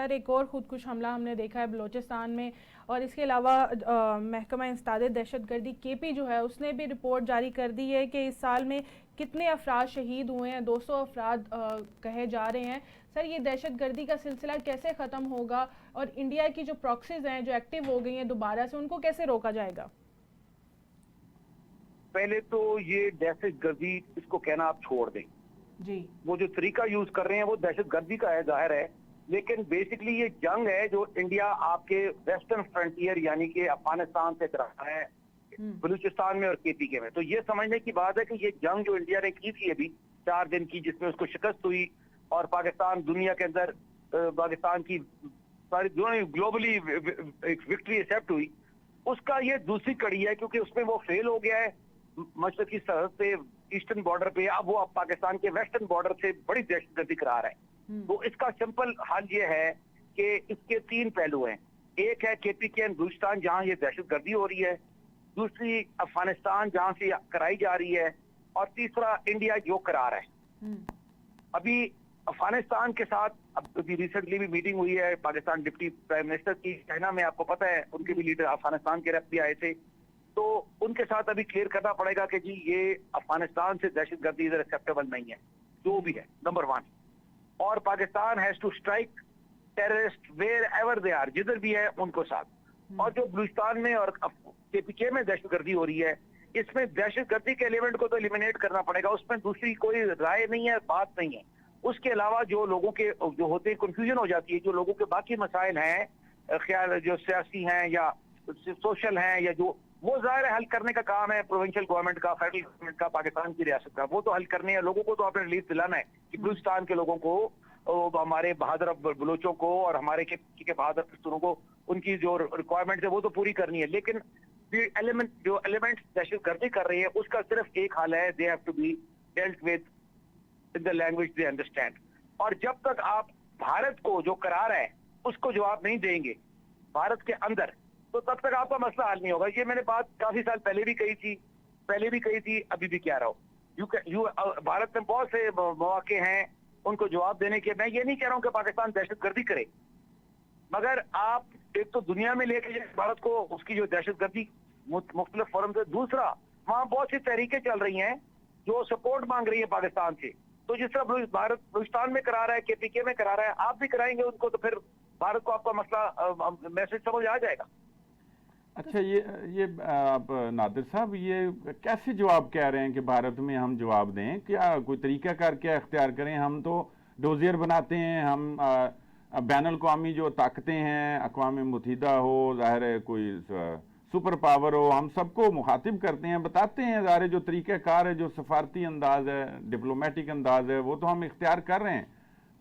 سر ایک اور خودکش حملہ ہم نے دیکھا ہے بلوچستان میں، اور اس کے علاوہ محکمہ انسداد دہشت گردی KP جو ہے اس نے بھی رپورٹ جاری کر دی ہے کہ اس سال میں کتنے افراد شہید ہوئے ہیں، 200 افراد کہے جا رہے ہیں۔ سر یہ دہشت گردی کا سلسلہ کیسے ختم ہوگا، اور انڈیا کی جو پراکسیز ہیں جو ایکٹیو ہو گئی ہیں دوبارہ سے، ان کو کیسے روکا جائے گا؟ پہلے تو یہ دہشت گردی اس کو کہنا آپ چھوڑ دیں جی، وہ جو طریقہ یوز کر رہے ہیں وہ دہشت گردی کا ہے، ظاہر ہے، لیکن بیسکلی یہ جنگ ہے جو انڈیا آپ کے ویسٹرن فرنٹیئر یعنی کہ افغانستان سے کر رہا ہے بلوچستان میں اور KPK میں۔ تو یہ سمجھنے کی بات ہے کہ یہ جنگ جو انڈیا نے کی تھی ابھی 4 دن کی، جس میں اس کو شکست ہوئی اور پاکستان دنیا کے اندر پاکستان کی ساری گلوبلی ایک وکٹری ایکسیپٹ ہوئی، اس کا یہ دوسری کڑی ہے، کیونکہ اس میں وہ فیل ہو گیا ہے مشرقی سرحد پہ، ایسٹرن بارڈر پہ، اب وہ پاکستان کے ویسٹرن بارڈر سے بڑی دہشت گردی کرا رہا ہے۔ تو اس کا سمپل حل یہ ہے کہ اس کے 3 پہلو ہیں، ایک ہے KPK اور بلوچستان جہاں یہ دہشت گردی ہو رہی ہے، دوسری افغانستان جہاں سے کرائی جا رہی ہے، اور تیسرا انڈیا جو کرا رہا ہے۔ ابھی افغانستان کے ساتھ ابھی ریسنٹلی بھی میٹنگ ہوئی ہے پاکستان ڈپٹی پرائم منسٹر کی چائنا میں، آپ کو پتہ ہے ان کے بھی لیڈر افغانستان کے رep بھی آئے تھے، تو ان کے ساتھ ابھی کلیئر کرنا پڑے گا کہ جی یہ افغانستان سے دہشت گردی ادھر ایکسیپٹیبل نہیں ہے، جو بھی ہے نمبر 1، اور Pakistan has to strike terrorist wherever they are, جدھر بھی ہے ان کو ساتھ۔ اور جو بلوچستان میں اور KPK میں دہشت گردی ہو رہی ہے، اس میں دہشت گردی کے ایلیمنٹ کو تو ایلیمینیٹ کرنا پڑے گا، اس میں دوسری کوئی رائے نہیں ہے، بات نہیں ہے۔ اس کے علاوہ جو لوگوں کے جو ہوتے ہیں کنفیوژن ہو جاتی ہے، جو لوگوں کے باقی مسائل ہیں خیال جو سیاسی ہیں یا سوشل ہیں یا جو، وہ ظاہر حل کرنے کا کام ہے پروونشل گورنمنٹ کا، فیڈرل گورنمنٹ کا، پاکستان کی ریاست کا، وہ تو حل کرنے ہیں۔ لوگوں کو تو آپ نے ریلیف دلانا ہے کہ بلوچستان کے لوگوں کو، ہمارے بہادر بلوچوں کو اور ہمارے کے بہادر پشتونوں کو ان کی جو ریکوائرمنٹ ہے وہ تو پوری کرنی ہے، لیکن جو ایلیمنٹ دہشت گردی کر رہی ہے اس کا صرف ایک حل ہے، they have to be dealt with in the language they understand. اور جب تک آپ بھارت کو جو کرا رہا ہے اس کو جواب نہیں دیں گے بھارت کے اندر، تو تب تک آپ کا مسئلہ حل نہیں ہوگا۔ یہ میں نے بات کافی سال پہلے بھی کہی تھی، ابھی بھی کہہ رہا ہوں۔ بھارت میں بہت سے مواقع ہیں ان کو جواب دینے کے۔ میں یہ نہیں کہہ رہا ہوں کہ پاکستان دہشت گردی کرے، مگر آپ ایک تو دنیا میں لے کے جائیں بھارت کو اس کی جو دہشت گردی مختلف فورم سے، دوسرا وہاں بہت سی تحریکیں چل رہی ہیں جو سپورٹ مانگ رہی ہیں پاکستان سے، تو جس طرح بھارت بلوچستان میں کرا رہا ہے، KPK میں کرا رہا ہے، آپ بھی کرائیں گے ان کو، تو پھر بھارت کو آپ کا مسئلہ میسج سمجھ آ جائے گا۔ اچھا، یہ آپ نادر صاحب یہ کیسے جواب کہہ رہے ہیں کہ بھارت میں ہم جواب دیں؟ کیا کوئی طریقہ کار کیا اختیار کریں؟ ہم تو ڈوزیر بناتے ہیں، ہم بین الاقوامی جو طاقتیں ہیں، اقوام متحدہ ہو، ظاہر ہے کوئی سپر پاور ہو، ہم سب کو مخاطب کرتے ہیں، بتاتے ہیں، ظاہر جو طریقہ کار ہے، جو سفارتی انداز ہے، ڈپلومیٹک انداز ہے، وہ تو ہم اختیار کر رہے ہیں،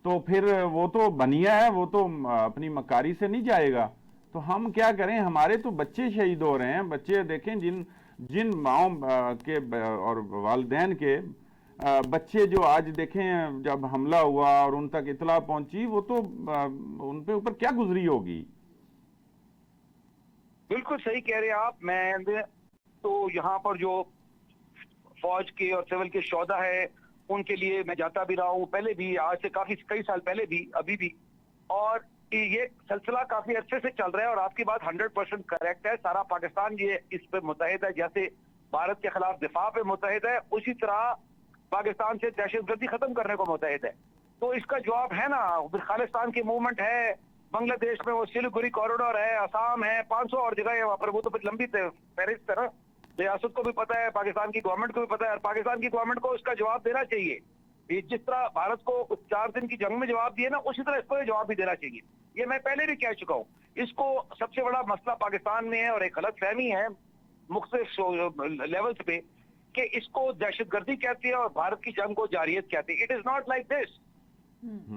تو پھر وہ تو بنیا ہے، وہ تو اپنی مکاری سے نہیں جائے گا، تو ہم کیا کریں؟ ہمارے تو بچے شہید ہو رہے ہیں، بچے دیکھیں جن ماؤں کے اور والدین کے بچے جو آج دیکھیں جب حملہ ہوا اور ان تک اطلاع پہنچی، وہ تو ان پہ اوپر کیا گزری ہوگی۔ بالکل صحیح کہہ رہے ہیں آپ۔ میں تو یہاں پر جو فوج کے اور سول کے شہدا ہے ان کے لیے میں جاتا بھی رہا ہوں، پہلے بھی، آج سے کئی سال پہلے بھی، ابھی بھی، اور یہ سلسلہ کافی عرصے سے چل رہا ہے، اور آپ کی بات 100% کریکٹ ہے۔ سارا پاکستان یہ اس پہ متحد ہے، جیسے بھارت کے خلاف دفاع پہ متحد ہے، اسی طرح پاکستان سے دہشت گردی ختم کرنے کو متحد ہے۔ تو اس کا جواب ہے نا، خالصتان کی موومنٹ ہے، بنگلہ دیش میں وہ سلیگوری کوریڈور ہے، آسام ہے، 500 اور جگہ ہے وہاں پر، وہ تو پھر لمبی فہرست ہے نا، ریاست کو بھی پتا ہے، پاکستان کی گورنمنٹ کو بھی پتا ہے، اور پاکستان کی گورنمنٹ کو اس کا جواب دینا چاہیے۔ یہ جس طرح بھارت کو 4 دن کی جنگ میں جواب دیے نا، اسی طرح اس کو جواب بھی دینا چاہیے۔ یہ میں پہلے بھی کہہ چکا ہوں۔ اس کو سب سے بڑا مسئلہ پاکستان میں ہے، اور ایک غلط فہمی ہے مختلف لیولز پہ، کہ اس کو دہشت گردی کہتے ہیں اور بھارت کی جنگ کو جارحیت کہتے ہیں۔ It is not like this,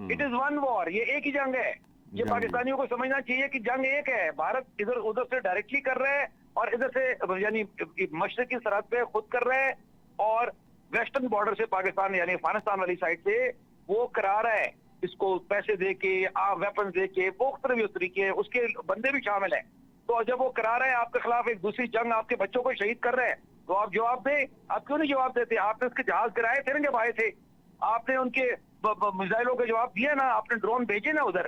it is one war, یہ ایک ہی جنگ ہے۔ یہ پاکستانیوں کو سمجھنا چاہیے کہ جنگ ایک ہے، بھارت ادھر ادھر سے ڈائریکٹلی کر رہا ہے، اور ادھر سے یعنی مشرقی سرحد پہ خود کر رہا ہے، اور ویسٹرن بارڈر سے پاکستان یعنی افغانستان والی سائڈ سے وہ کرا رہا ہے، اس کو پیسے دے کے، ویپن دے کے، مختلف طریقے، اس کے بندے بھی شامل ہیں۔ تو جب وہ کرا رہا ہے آپ کے خلاف ایک دوسری جنگ، آپ کے بچوں کو شہید کر رہے ہیں، تو آپ جواب دیں۔ آپ کیوں نہیں جواب دیتے؟ آپ نے اس کے جہاز گرائے تھے نا جب آئے تھے، آپ نے ان کے میزائلوں کے جواب دیے نا، آپ نے ڈرون بھیجے نا ادھر،